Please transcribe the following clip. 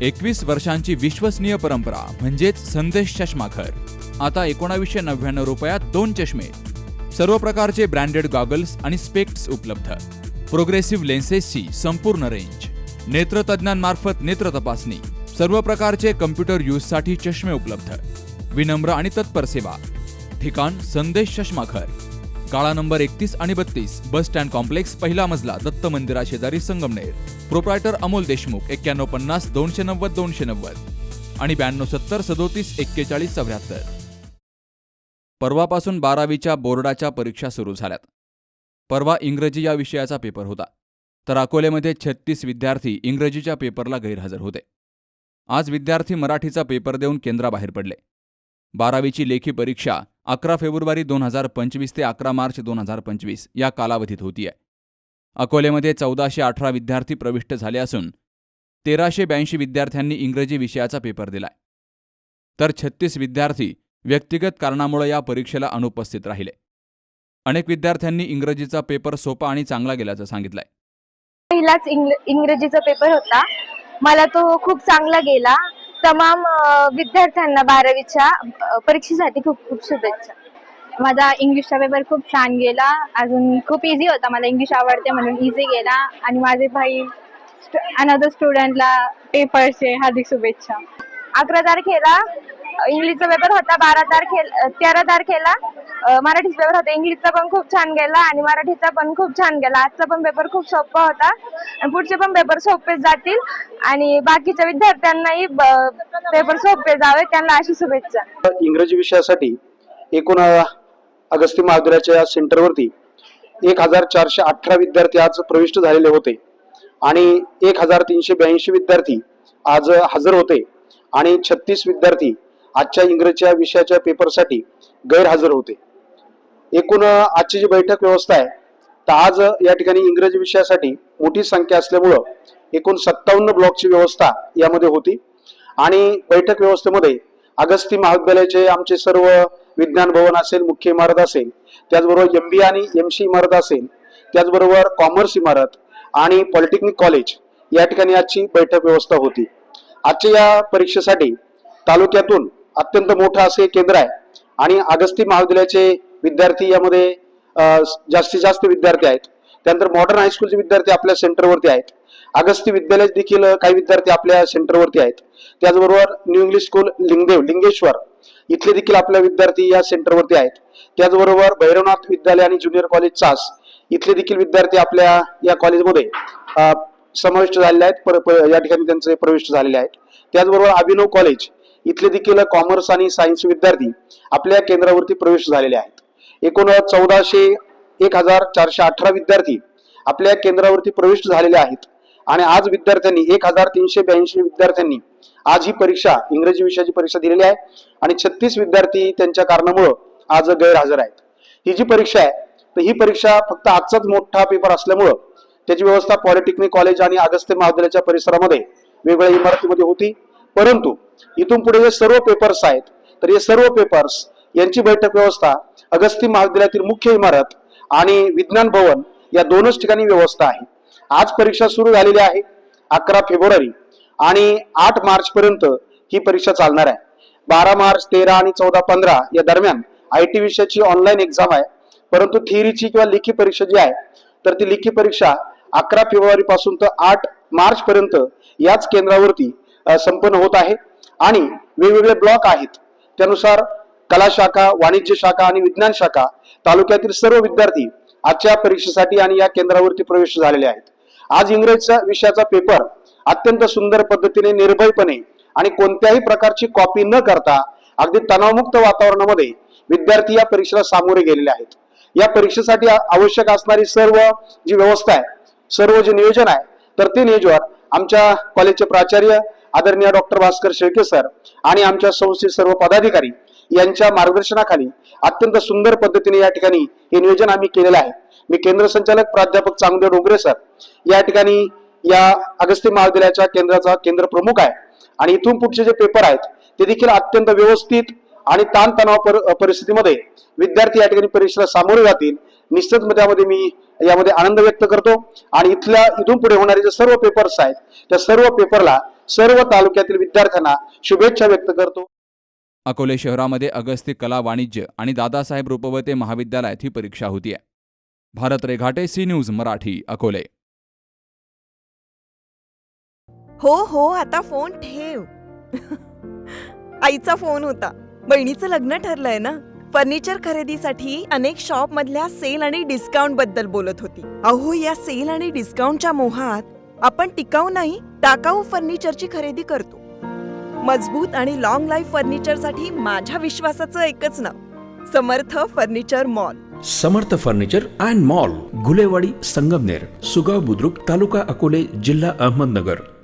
21 वर्षांची विश्वसनीय परंपरा म्हणजेच संदेश चष्माघर. आता 1999 रुपयात 2 चष्मे. सर्व प्रकारचे ब्रँडेड गॉगल्स आणि स्पेक्ट्स उपलब्ध. प्रोग्रेसिव्ह लेन्सेसची संपूर्ण रेंज. नेत्रतज्ञांमार्फत नेत्र तपासणी. सर्व प्रकारचे कम्प्युटर यूजसाठी चष्मे उपलब्ध. विनम्र आणि तत्पर सेवा. ठिकाण संदेश चष्माघर. गाळा नंबर 31 आणि 32, बस स्टँड कॉम्प्लेक्स, पहिला मजला, दत्त मंदिरा शेजारी, संगमनेर. प्रोप्रायटर अमोल देशमुख. 9150 290 290 आणि 9270 37 41 74. परवापासून 12वीच्या बोर्डाच्या परीक्षा सुरू झाल्यात. परवा इंग्रजी या विषयाचा पेपर होता, तर अकोलेमध्ये 36 विद्यार्थी इंग्रजीच्या पेपरला गैरहजर होते. आज विद्यार्थी मराठीचा पेपर देऊन केंद्राबाहेर पडले. 12वीची लेखी परीक्षा 11 फेब्रुवारी 2025 ते 11 मार्च 2025 या कालावधीत होतीये. अकोलेमध्ये 1418 विद्यार्थी प्रविष्ट झाले असून 1382 विद्यार्थ्यांनी इंग्रजी विषयाचा पेपर दिलाय. तर 36 विद्यार्थी व्यक्तिगत कारणामुळे या परीक्षेला अनुपस्थित राहिले. अनेक विद्यार्थ्यांनी इंग्रजीचा पेपर सोपा आणि चांगला गेल्याचं सांगितलंय. पहिलाच इंग्रजीचा पेपर होता. मला तो खूप चांगला गेला. तमाम विद्यार्थ्यांना 12वीच्या परीक्षेसाठी खूप खूप शुभेच्छा. माझा इंग्लिशचा पेपर खूप छान गेला. अजून खूप इझी होता. मला इंग्लिश आवडते म्हणून इझी गेला. आणि माझे भाई अनदर स्टुडंटला पेपरचे हार्दिक शुभेच्छा. 11 तारखेला इंग्लिशचा पेपर होता. 13 तारखेला मराठीचा पेपर होता. इंग्लिशचा पण खूप छान गेला आणि मराठीचा पण खूप छान गेला. आजचा पण पेपर खूप सोपा होता आणि पुढचे पण पेपर सोपेच जातील आणि बाकीच्या विद्यार्थ्यांनाही पेपर सोपे जावे, त्यांना अशी शुभेच्छा. इंग्रजी विषयासाठी एकूण अगस्ती महाविद्यालयाच्या सेंटरवरती 1418 विद्यार्थी आज प्रविष्ट झालेले होते आणि 1382 विद्यार्थी आज हजर होते आणि 36 विद्यार्थी आजच्या इंग्रजीच्या विषयाच्या पेपरसाठी गैरहजर होते. एकूण आजची जी बैठक व्यवस्था आहे, तर आज या ठिकाणी इंग्रजी विषयासाठी मोठी संख्या असल्यामुळं एकूण 57 ब्लॉकची व्यवस्था यामध्ये होती आणि बैठक व्यवस्थेमध्ये अगस्ती महाविद्यालयाचे आमचे सर्व विज्ञान भवन असेल, मुख्य इमारत असेल, त्याचबरोबर MBA आणि MC इमारत असेल, त्याचबरोबर कॉमर्स इमारत आणि पॉलिटेक्निक कॉलेज या ठिकाणी आजची बैठक व्यवस्था होती. आजच्या या परीक्षेसाठी तालुक्यातून अत्यंत मोठं असे केंद्र आहे आणि अगस्ती महाविद्यालयाचे विद्यार्थी यामध्ये जास्तीत जास्त विद्यार्थी आहेत. त्यानंतर मॉडर्न हायस्कूलचे विद्यार्थी आपल्या सेंटरवरती आहेत. अगस्ती विद्यालय देखील काही विद्यार्थी आपल्या सेंटरवरती आहेत. त्याचबरोबर न्यू इंग्लिश स्कूल लिंगेश्वर इथले देखील आपल्या विद्यार्थी या सेंटरवरती आहेत. त्याचबरोबर भैरवनाथ विद्यालय आणि ज्युनियर कॉलेज चास इथले देखील विद्यार्थी आपल्या या कॉलेजमध्ये समाविष्ट झालेले आहेत, या ठिकाणी त्यांचे प्रविष्ट झालेले आहेत. त्याचबरोबर अभिनव कॉलेज इथले देखील कॉमर्स आणि सायन्स विद्यार्थी आपल्या केंद्रावरती प्रवेश झालेले आहेत. एकूण 1418 विद्यार्थी आपल्या केंद्रावरती प्रविष्ट झालेले आहेत आणि आज विद्यार्थ्यांनी 1382 विद्यार्थ्यांनी आज ही परीक्षा इंग्रजी विषयाची परीक्षा दिलेली आहे आणि 36 विद्यार्थी त्यांच्या कारणामुळे आज गैरहजर आहेत. ही जी परीक्षा आहे, तर ही परीक्षा फक्त आजचाच मोठा पेपर असल्यामुळं त्याची व्यवस्था पॉलिटेक्निक कॉलेज आणि अगस्ती महाविद्यालयाच्या परिसरामध्ये वेगवेगळ्या इमारतीमध्ये होती. परंतु इथून पुढे जे सर्व पेपर्स आहेत, तर हे सर्व पेपर्स यांची बैठक व्यवस्था अगस्ती महाविद्यालयातील मुख्य इमारत आणि विज्ञान भवन या दोनच ठिकाणी व्यवस्था आहे. आज परीक्षा सुरू झालेली आहे 11 फेब्रुवारी आणि 8 मार्च पर्यंत ही परीक्षा चालणार आहे. 12 मार्च, 13 आणि 14, 15 या दरम्यान IT विषयाची ऑनलाईन एक्झाम आहे. परंतु थिअरीची किंवा लेखी परीक्षा जी आहे, तर ती लेखी परीक्षा 11 फेब्रुवारी पासून तर 8 मार्च पर्यंत याच केंद्रावरती संपन्न होत आहे आणि वेगवेगळे ब्लॉक आहेत. त्यानुसार कला शाखा, वाणिज्य शाखा आणि विज्ञान शाखा तालुक्यातील सर्व विद्यार्थी आजच्या परीक्षेसाठी आणि या केंद्रावरती प्रवेश झालेले आहेत. आज इंग्रजीच्या विषयाचा पेपर अत्यंत सुंदर पद्धतीने, निर्भयपणे आणि कोणत्याही प्रकारची कॉपी न करता अगदी तणावमुक्त वातावरणामध्ये विद्यार्थी या परीक्षेला सामोरे गेलेले आहेत. या परीक्षेसाठी आवश्यक असणारी सर्व जी व्यवस्था आहे, सर्व जे नियोजन आहे, तर ते नियोजन आमच्या कॉलेजचे प्राचार्य आदरणीय डॉक्टर भास्कर शेळके सर आणि आमच्या संस्थेचे सर्व पदाधिकारी यांच्या मार्गदर्शनाखाली अत्यंत सुंदर पद्धतीने या ठिकाणी हे नियोजन आम्ही केलेलं आहे. मी केंद्र संचालक प्राध्यापक चांगदेव डोंगरे सर या ठिकाणी या अगस्ती महाविद्यालयाच्या केंद्राचा केंद्र प्रमुख आहे आणि इथून पुढचे जे पेपर आहेत ते देखील अत्यंत व्यवस्थित आणि ताणतणाव परिस्थितीमध्ये विद्यार्थी या ठिकाणी परीक्षेला सामोरे जातील. निश्चित त्यामध्ये मी यामध्ये आनंद व्यक्त करतो आणि इथून पुढे होणारे जे सर्व पेपर्स आहेत त्या सर्व पेपरला सर्व तालुक्यातील विद्यार्थ्यांना शुभेच्छा व्यक्त करतो. अकोले शहरामध्ये अगस्ती कला वाणिज्य आणि दादासाहेब रुपवते महाविद्यालयात ही परीक्षा होतीये. Bharat Reghate, C news Marathi, Akole. हो आता फोन ठेव. आईचा फोन होता. बहिणीचं लग्न ठरलंय ना. फर्निचर खरेदीसाठी अनेक शॉप मधल्या सेल आणि डिस्काउंट बद्दल बोलत होती. अहो, या सेल आणि डिस्काउंटच्या मोहात आपण टिकाऊ नाही, टाकाऊ फर्निचरची खरेदी करतो. मजबूत आणि लॉंग लाईफ फर्निचरसाठी माझ्या विश्वासाचं एकच नाव, Samarth furniture mall. Samarth furniture and mall, Gulewadi, Sangamner, Sugaon Budruk, taluka Akole, जिल्हा अहमदनगर.